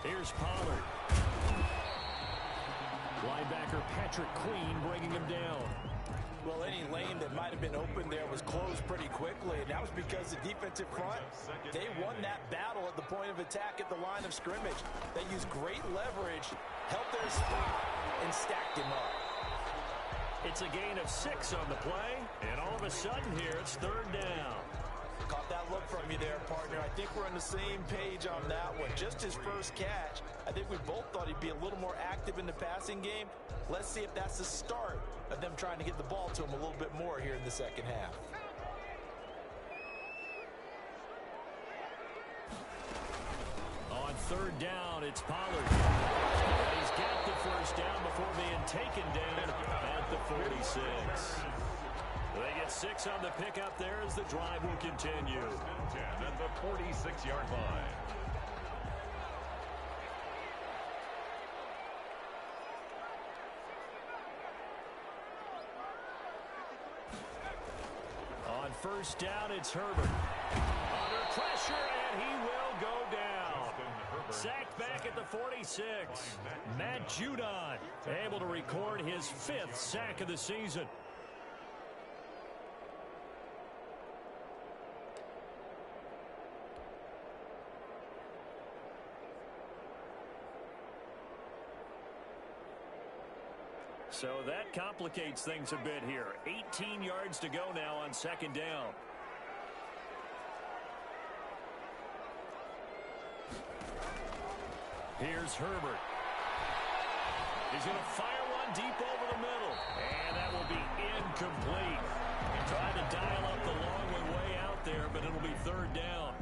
Here's Pollard. Linebacker Patrick Queen bringing him down. Well, any lane that might have been open there was closed pretty quickly, and that was because the defensive front, they won that battle at the point of attack at the line of scrimmage. They used great leverage, held their spot, and stacked him up. It's a gain of 6 on the play, and all of a sudden here it's 3rd down. Caught that look from you there, partner. I think we're on the same page on that one. Just his first catch. I think we both thought he'd be a little more active in the passing game. Let's see if that's the start of them trying to get the ball to him a little bit more here in the second half. On 3rd down, it's Pollard. And he's got the first down before being taken down at the 46. They get 6 on the pickup there as the drive will continue. 10 at the 46-yard line. On 1st down, it's Herbert. Under pressure, and he will go down. Sacked back at the 46. Matt Judon able to record his 5th sack of the season. So that complicates things a bit here. 18 yards to go now on 2nd down. Here's Herbert. He's going to fire one deep over the middle. And that will be incomplete. Trying to dial up the long way out there, but it'll be 3rd down.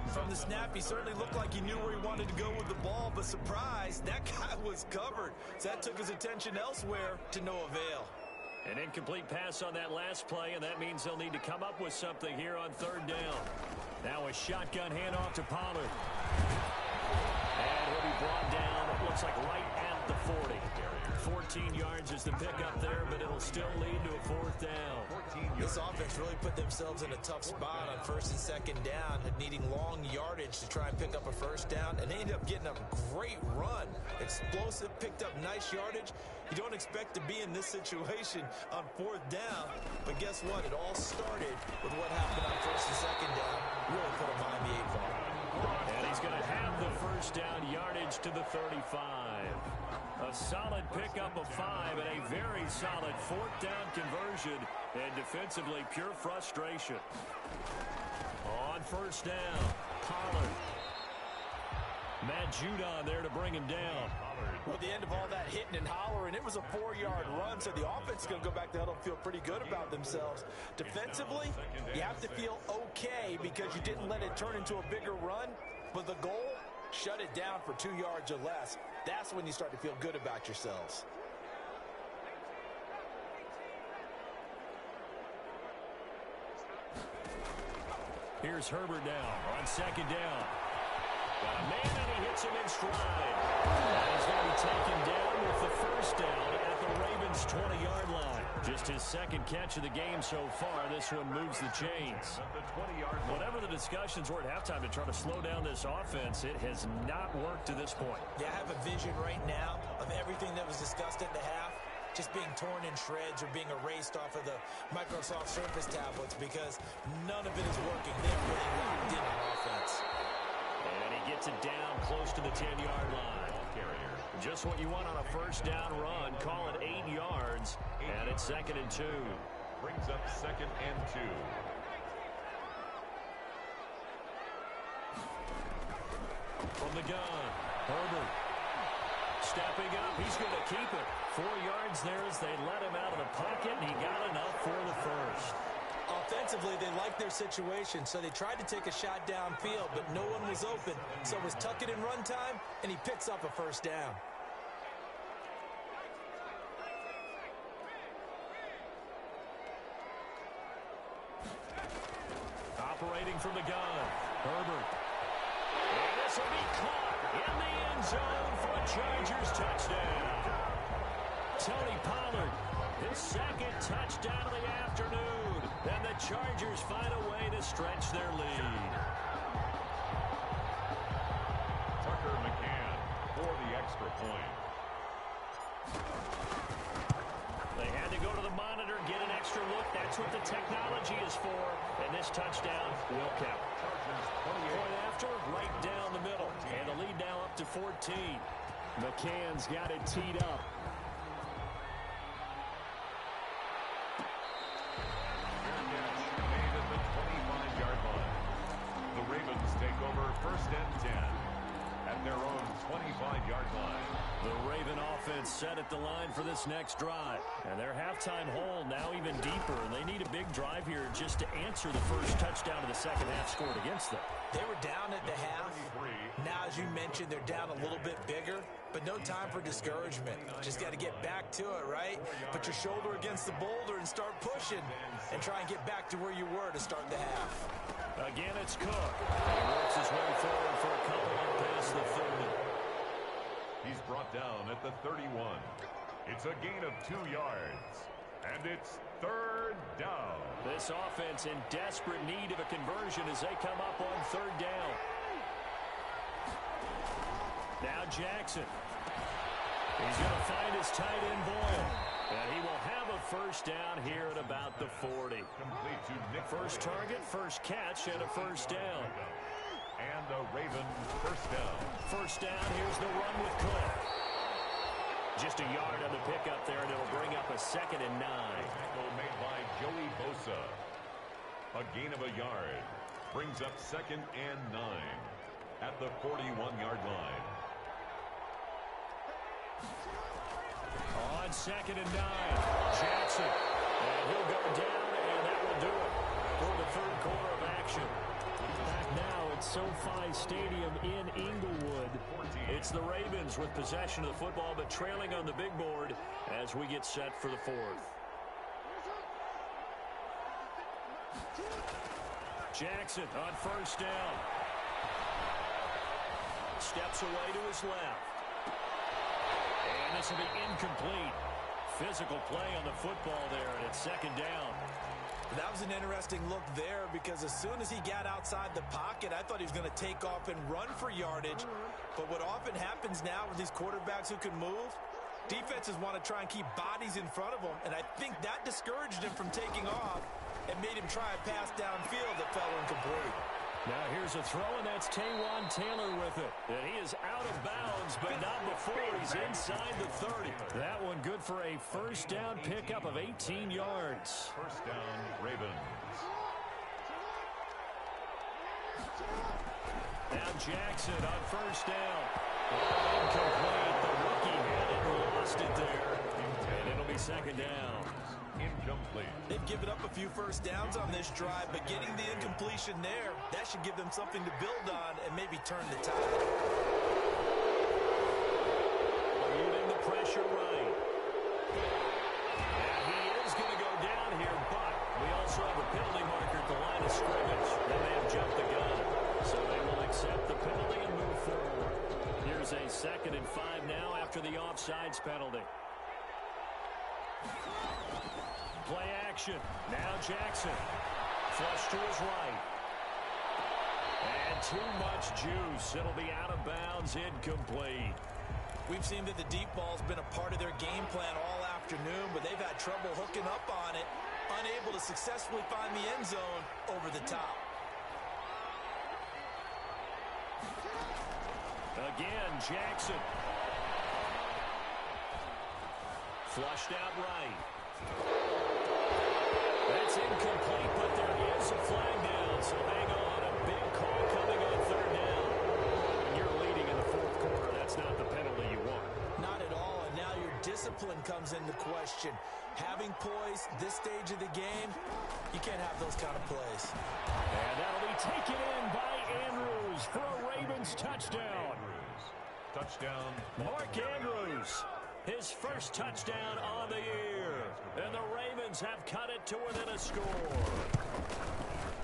From the snap, he certainly looked like he knew where he wanted to go with the ball, but surprise, that guy was covered. So that took his attention elsewhere to no avail. An incomplete pass on that last play, and that means they'll need to come up with something here on 3rd down. Now a shotgun handoff to Pollard. And he'll be brought down, it looks like right at the 40. 14 yards is the pickup there, but it'll still lead to a 4th down. This offense really put themselves in a tough spot on 1st and 2nd down, needing long yardage to try and pick up a 1st down, and they ended up getting a great run. Explosive, picked up nice yardage. You don't expect to be in this situation on 4th down, but guess what? It all started with what happened on 1st and 2nd down. Really put them behind the 8 ball. And he's going to have the 1st down yardage to the 35. A solid pickup of 5 and a very solid 4th down conversion, and defensively pure frustration. On 1st down, Pollard. Matt Judon there to bring him down. Well, at the end of all that hitting and hollering, it was a 4-yard run, so the offense is going to go back to huddle and feel pretty good about themselves. Defensively, you have to feel okay because you didn't let it turn into a bigger run, but the goal, shut it down for 2 yards or less. That's when you start to feel good about yourselves. Here's Herbert now on 2nd down. Got a man, and he hits him in stride. And he's going to be taken down with the 1st down at the Ravens' 20-yard line. Just his 2nd catch of the game so far. This one moves the chains. Whatever the discussions were at halftime to try to slow down this offense, it has not worked to this point. Yeah, I have a vision right now of everything that was discussed at the half just being torn in shreds or being erased off of the Microsoft Surface tablets because none of it is working. They're really locked in on offense. And he gets it down close to the 10-yard line. Just what you want on a 1st down run. Call it 8 yards, and it's 2nd and 2. Brings up 2nd and 2. From the gun, Herbert. Stepping up, he's going to keep it. 4 yards there as they let him out of the pocket, and he got enough for the 1st. Offensively, they liked their situation, so they tried to take a shot downfield, but no one was open. So it was tuck it in run time, and he picks up a 1st down. Operating from the gun, Herbert. And this will be caught in the end zone for a Chargers touchdown. Tony Pollard, his 2nd touchdown of the afternoon. And the Chargers find a way to stretch their lead. Tucker McCann point. They had to go to the monitor, get an extra look. That's what the technology is for. And this touchdown will count. Point after, right down the middle. And the lead now up to 14. McCann's got it teed up. Made at the 25-yard line. The Ravens take over 1st and 10 at their own 25-yard line. The Raven offense set at the line for this next drive. And their halftime hole now even deeper. And they need a big drive here just to answer the first touchdown of the second half scored against them. They were down at the half. Now, as you mentioned, they're down a little bit bigger, but no time for discouragement. Just got to get back to it, right? Put your shoulder against the boulder and start pushing and try and get back to where you were to start the half. Again, it's Cook. He works his way forward for a couple up past the 30. He's brought down at the 31. It's a gain of 2 yards. And it's 3rd down. This offense in desperate need of a conversion as they come up on 3rd down. Now Jackson. He's going to find his tight end Boyle. And he will have a first down here at about the 40. Complete to Nick. First target, first catch, and a first down. And a Raven first down. First down, here's the run with Cook. Just a yard on the pickup there, and it'll bring up a 2nd and 9. Tackle made by Joey Bosa. A gain of a yard. Brings up 2nd and 9 at the 41-yard line. On 2nd and 9, Jackson. And he'll go down, and that will do it for the 3rd quarter of action. Back now at SoFi Stadium in Inglewood. It's the Ravens with possession of the football, but trailing on the big board as we get set for the 4th. Jackson on first down. Steps away to his left. And this will be incomplete. Physical play on the football there, and it's 2nd down. That was an interesting look there because as soon as he got outside the pocket, I thought he was going to take off and run for yardage. But what often happens now with these quarterbacks who can move, defenses want to try and keep bodies in front of them, and I think that discouraged him from taking off and made him try a pass downfield that fell incomplete. Now here's a throw, and that's Taywan Taylor with it. And he is out of bounds, but not before he's inside the 30. That one good for a first down pickup of 18 yards. First down, Ravens. Now Jackson on first down. Incomplete. The rookie had it and lost it there. And it'll be 2nd down. Incomplete. They've given up a few first downs on this drive, but getting the incompletion there, that should give them something to build on and maybe turn the tide. Leading the pressure right. And he is going to go down here, but we also have a penalty marker at the line of scrimmage. They may have jumped the gun, so they will accept the penalty and move forward. Here's a 2nd and 5 now after the offsides penalty. Play action. Now Jackson. Flush to his right. And too much juice. It'll be out of bounds, incomplete. We've seen that the deep ball's been a part of their game plan all afternoon, but they've had trouble hooking up on it, unable to successfully find the end zone over the top. Again, Jackson. Flushed out right. That's incomplete, but there is a flag down, so hang on. A big call coming on 3rd down. When you're leading in the 4th quarter, that's not the penalty you want. Not at all, and now your discipline comes into question. Having poise this stage of the game, you can't have those kind of plays. And that'll be taken in by Andrews for a Ravens touchdown. Touchdown. Mark Andrews, his first touchdown on the year. And the Ravens have cut it to within a score.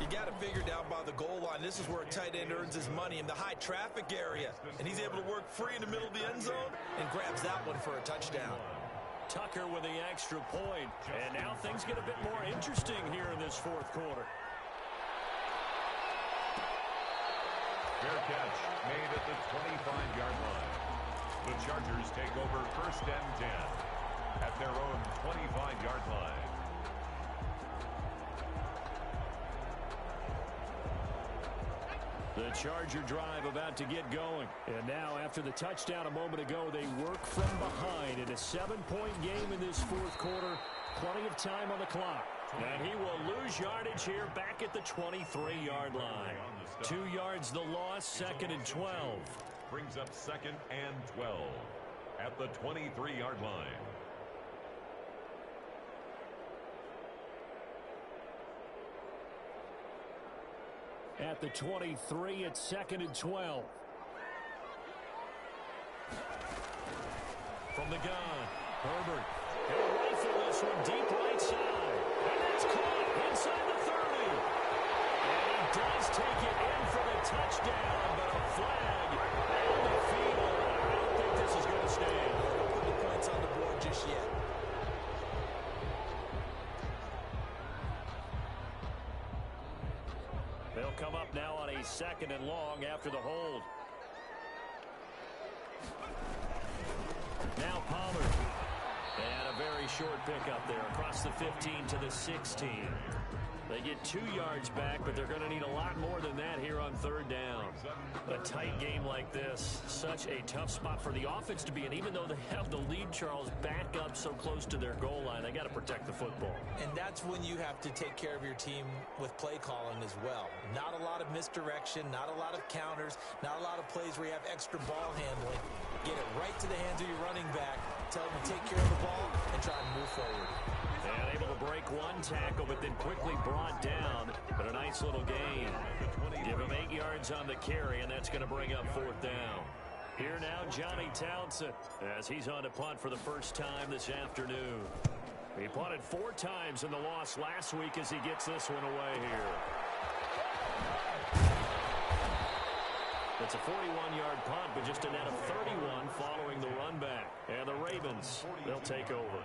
You got to figure down by the goal line. This is where a tight end earns his money in the high traffic area. And he's able to work free in the middle of the end zone and grabs that one for a touchdown. Tucker with the extra point. And now things get a bit more interesting here in this 4th quarter. Fair catch made at the 25-yard line. The Chargers take over 1st and 10 at their own 25-yard line. The Charger drive about to get going. And now, after the touchdown a moment ago, they work from behind in a 7-point game in this 4th quarter. Plenty of time on the clock. And he will lose yardage here back at the 23-yard line. 2 yards the loss, 2nd and 12. Brings up 2nd and 12 at the 23-yard line. At the 23, it's 2nd and 12. From the gun, Herbert. He'll rifle this one deep right side. And that's caught inside the 30. And he does take it in for the touchdown, but a flag on the field. I don't think this is going to stand. Don't put the points on the board just yet. They'll come up now on a 2nd and long after the hold. Now Pollard. And a very short pickup there across the 15 to the 16. They get 2 yards back, but they're going to need a lot more than that here on 3rd down. A tight game like this, such a tough spot for the offense to be in. Even though they have the lead, Charles, back up so close to their goal line, they got to protect the football. And that's when you have to take care of your team with play calling as well. Not a lot of misdirection, not a lot of counters, not a lot of plays where you have extra ball handling. Get it right to the hands of your running back, tell them to take care of the ball, and try and move forward. And able to break one tackle, but then quickly brought down. But a nice little gain. Give him 8 yards on the carry, and that's going to bring up 4th down. Here now, Johnny Townsend, as he's on to punt for the first time this afternoon. He punted 4 times in the loss last week as he gets this one away here. It's a 41-yard punt, but just a net of 31 following the run back. And the Ravens, they'll take over.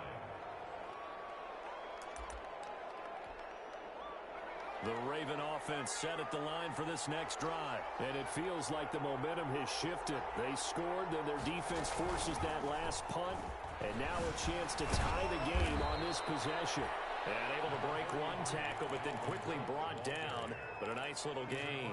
The Raven offense set at the line for this next drive. And it feels like the momentum has shifted. They scored, then their defense forces that last punt. And now a chance to tie the game on this possession. And able to break one tackle, but then quickly brought down. But a nice little gain.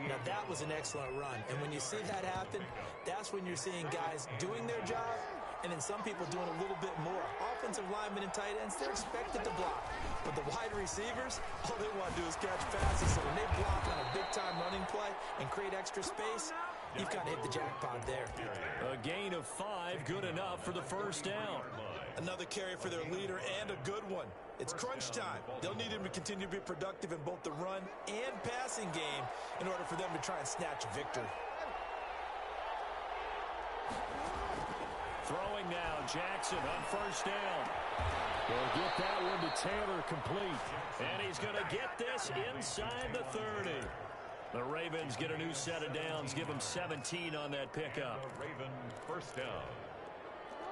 Now that was an excellent run. And when you see that happen, that's when you're seeing guys doing their job, and then some people doing a little bit more. Offensive linemen and tight ends, they're expected to block. But the wide receivers, all they want to do is catch passes. So when they block on a big-time running play and create extra space, you've kind of hit the jackpot there. A gain of 5, good enough for the first down. Another carry for their leader, and a good one. It's crunch time. They'll need him to continue to be productive in both the run and passing game in order for them to try and snatch a victory. Throwing now, Jackson on first down. He'll get that one to Taylor complete. And he's going to get this inside the 30. The Ravens get a new set of downs, give them 17 on that pickup. Raven first down.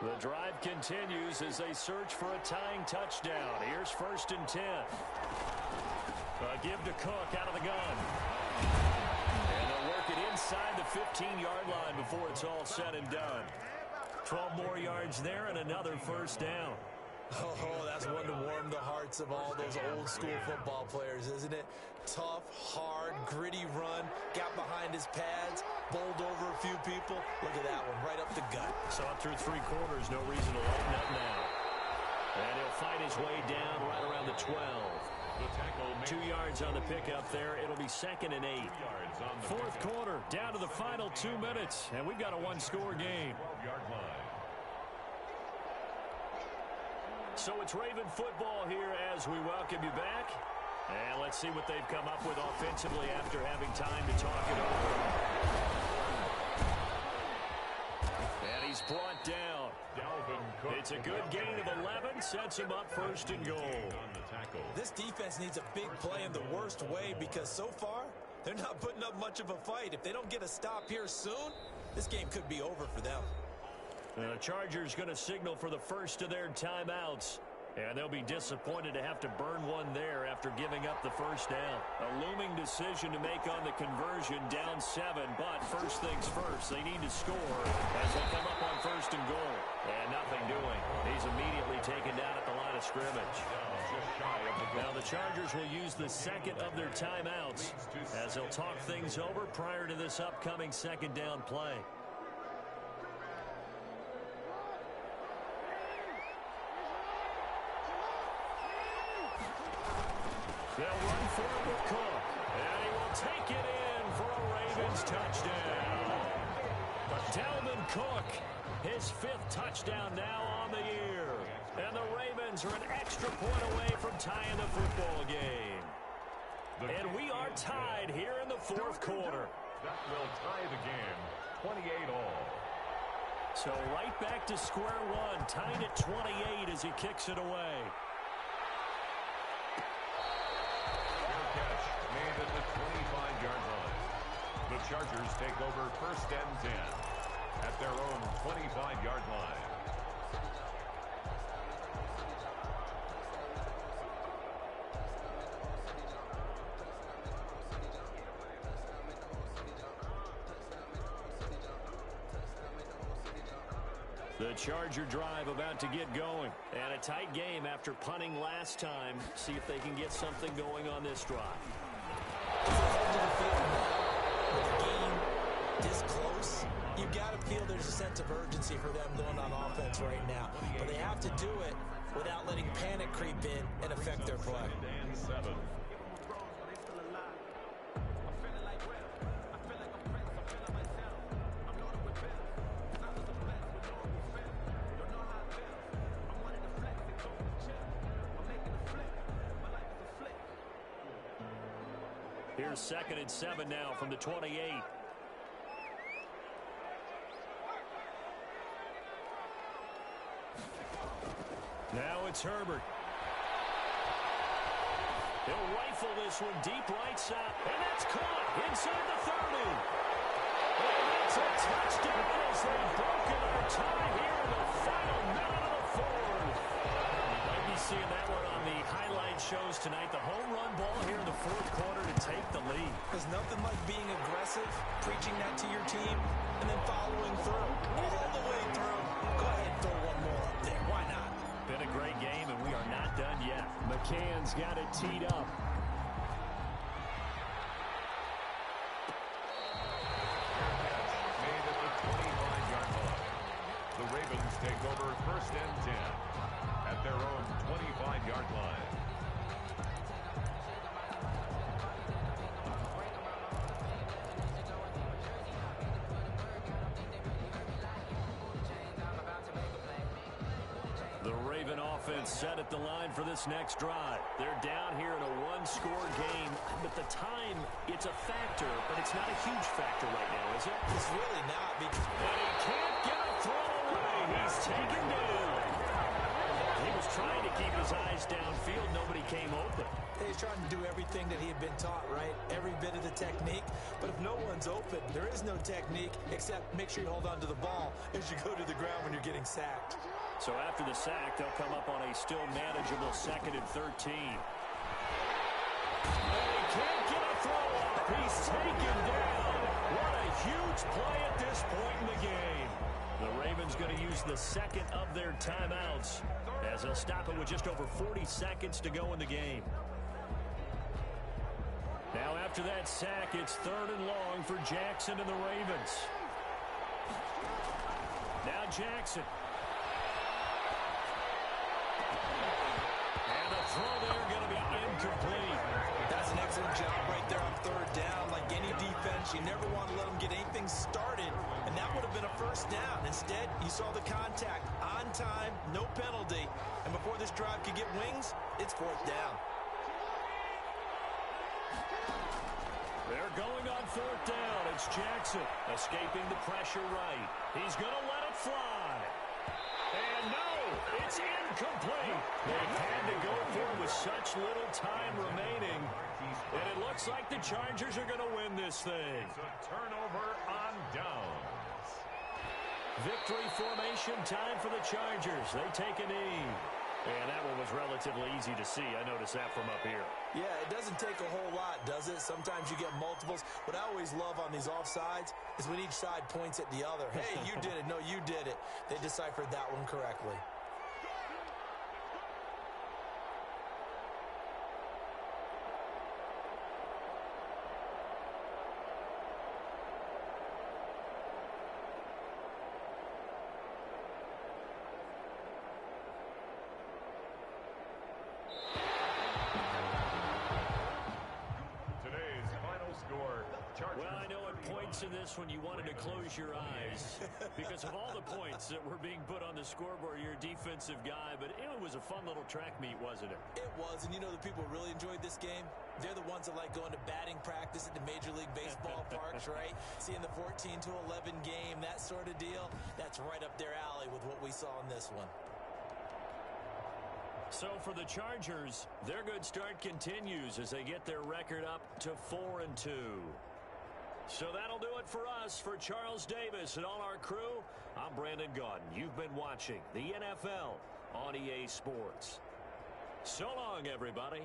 The drive continues as they search for a tying touchdown. Here's 1st and 10. A give to Cook out of the gun. And they'll work it inside the 15-yard line before it's all said and done. 12 more yards there and another first down. Oh, that's one to warm the hearts of all those old school football players, isn't it? Tough, hard, gritty run, got behind his pads, bowled over a few people. Look at that one, right up the gut. So up through 3 quarters, no reason to lighten up now. And he'll fight his way down right around the 12. The tackle 2 yards on the pickup there. It'll be 2nd and 8. 4th quarter, down to the final 2 minutes, and we've got a one-score game. 12-yard line. So it's Raven football here as we welcome you back. And let's see what they've come up with offensively after having time to talk it over. And he's brought down. It's a good gain of 11, sets him up 1st and goal. This defense needs a big play in the worst way because so far, they're not putting up much of a fight. If they don't get a stop here soon, this game could be over for them. And the Chargers going to signal for the first of their timeouts. And they'll be disappointed to have to burn one there after giving up the first down. A looming decision to make on the conversion, down 7. But first things first, they need to score as they come up on first and goal. And nothing doing. He's immediately taken down at the line of scrimmage. Now the Chargers will use the second of their timeouts as they'll talk things over prior to this upcoming second down play. They'll run for it with Cook, and he will take it in for a Ravens touchdown. Dalvin Cook, his 5th touchdown now on the year. And the Ravens are an extra point away from tying the football game. And we are tied here in the 4th quarter. That will tie the game, 28-all. So right back to square one, tied at 28 as he kicks it away. Made at the 25-yard line. The Chargers take over first and 10 at their own 25-yard line. The Charger drive about to get going. And a tight game after punting last time. See if they can get something going on this drive. With the game this close, you've got to feel there's a sense of urgency for them going on offense right now. But they have to do it without letting panic creep in and affect their play. And 7. Here's 2nd and 7 now from the 28. Now it's Herbert. He'll rifle this one deep right side. And that's caught inside the 30. And that's a touchdown as they've broken our tie here in the final minute of the 4th. Might be seeing that one on the highlight shows tonight. The home run ball here in the 4th quarter to take the lead. There's nothing like being aggressive, preaching that to your team, and then following through. All the way through. Go ahead and throw one more up there. Why not? Been a great game, and we are not done yet. McCann's got it teed up. Made at the 25-yard line. The Ravens take over first and 10 at their own 25-yard line. The Raven offense set at the line for this next drive. They're down here in a one-score game, but the time, it's a factor, but it's not a huge factor right now, is it? It's really not. Because And he can't get a throw away. He's taken down. He was trying to keep his eyes downfield. Nobody came open. he's trying to do everything that he had been taught, right? Every bit of the technique. But if no one's open, there is no technique except make sure you hold on to the ball as you go to the ground when you're getting sacked. So after the sack, they'll come up on a still manageable 2nd and 13. And he can't get a throw up. He's taken down. What a huge play at this point in the game. The Ravens going to use the second of their timeouts as they'll stop it with just over 40 seconds to go in the game. Now after that sack, it's 3rd and long for Jackson and the Ravens. Now Jackson. And the throw there going to be incomplete. That's an excellent job right there on 3rd down. Like any defense, you never want to let them get anything started, and that would have been a 1st down. Instead, you saw the contact on time, no penalty, and before this drive could get wings, it's 4th down. They're going on 4th down. It's Jackson escaping the pressure right. He's going to let it fly. And no, it's incomplete. They had to go for it with such little time remaining. And it looks like the Chargers are going to win this thing. It's a turnover on downs. Victory formation time for the Chargers. They take a knee. And that one was relatively easy to see. I noticed that from up here. Yeah, it doesn't take a whole lot, does it? Sometimes you get multiples. What I always love on these offsides is when each side points at the other. Hey, you did it. No, you did it. They deciphered that one correctly. In this one, you wanted to close your eyes because of all the points that were being put on the scoreboard. You're a defensive guy, but it was a fun little track meet, wasn't it? It was, and you know the people who really enjoyed this game? They're the ones that like going to batting practice at the Major League Baseball parks, right? Seeing the 14-11 game, that sort of deal, that's right up their alley with what we saw in this one. So for the Chargers, their good start continues as they get their record up to 4-2. So that'll do it for us. For Charles Davis and all our crew, I'm Brandon Gaudin. You've been watching the NFL on EA Sports. So long, everybody.